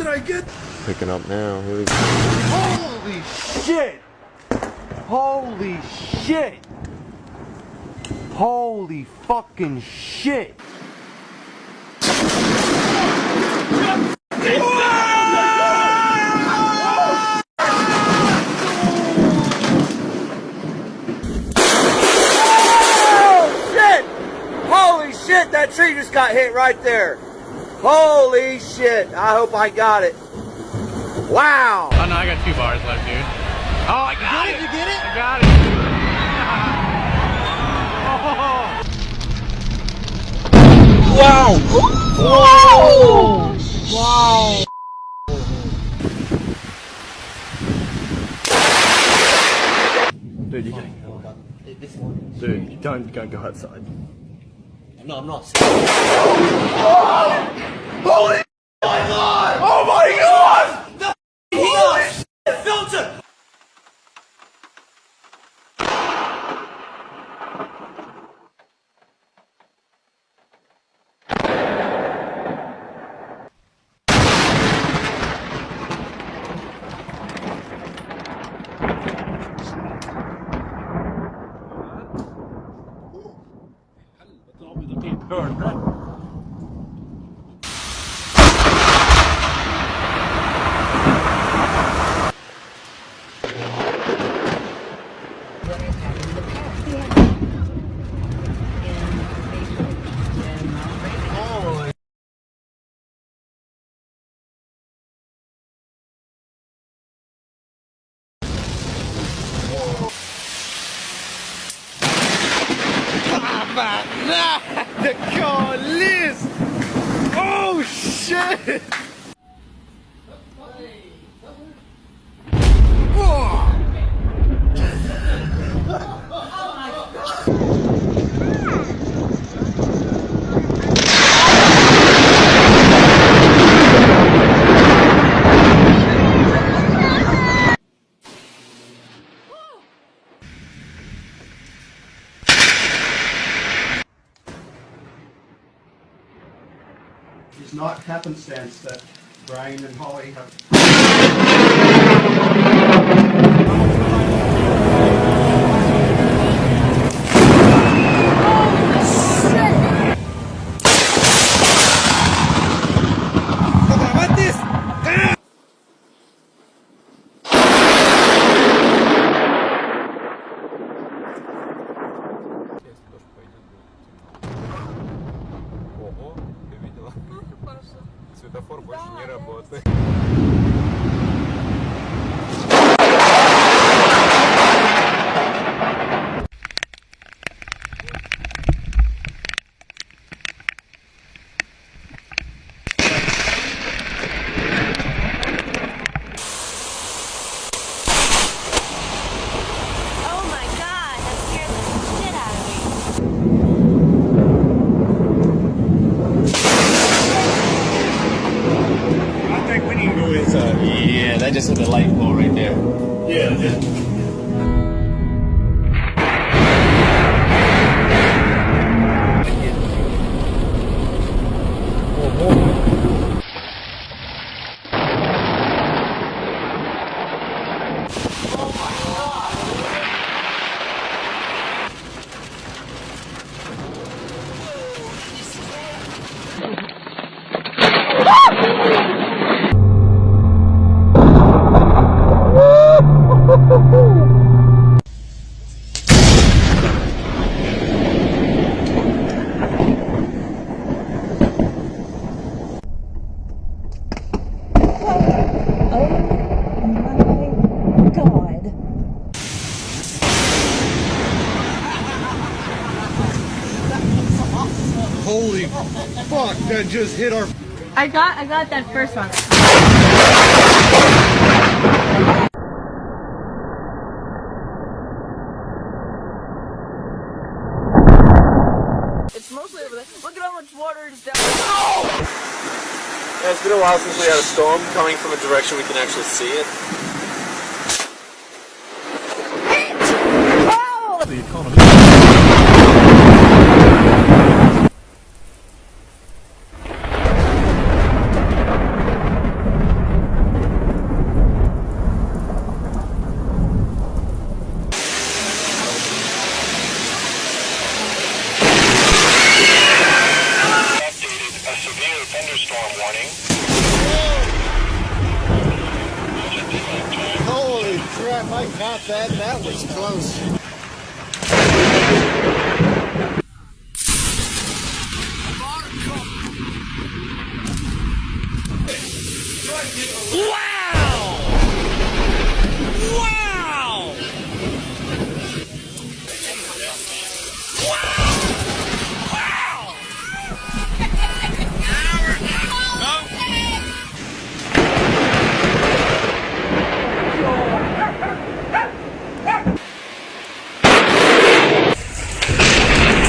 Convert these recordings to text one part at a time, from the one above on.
did I get? Picking up now. Here we go. Holy shit! Holy shit! Holy fucking shit! Holy shit, that tree just got hit right there. Holy shit, I hope I got it. Wow. Oh no, I got 2 bars left, dude. Oh, I got it. You get it? I got it. Oh. Wow. Whoa. Wow. Dude, you can't go. Dude, you don't go outside. No, I'm not. Holy my god! Oh my god! The filter! The car list! Oh shit! It's not happenstance that Brian and Holly have. Ого, ты видела? Светофор больше не работает. Yeah, that just hit the light pole right there. Yeah. Holy fuck, that just hit our... I got that first one. It's mostly over there. Look at how much water is down. Yeah, it's been a while since we had a storm coming from a direction we can actually see it. The economy. crap, I got that. That was close.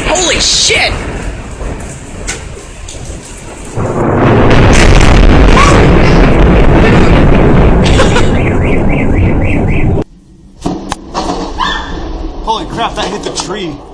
Holy shit! Holy crap, that hit the tree.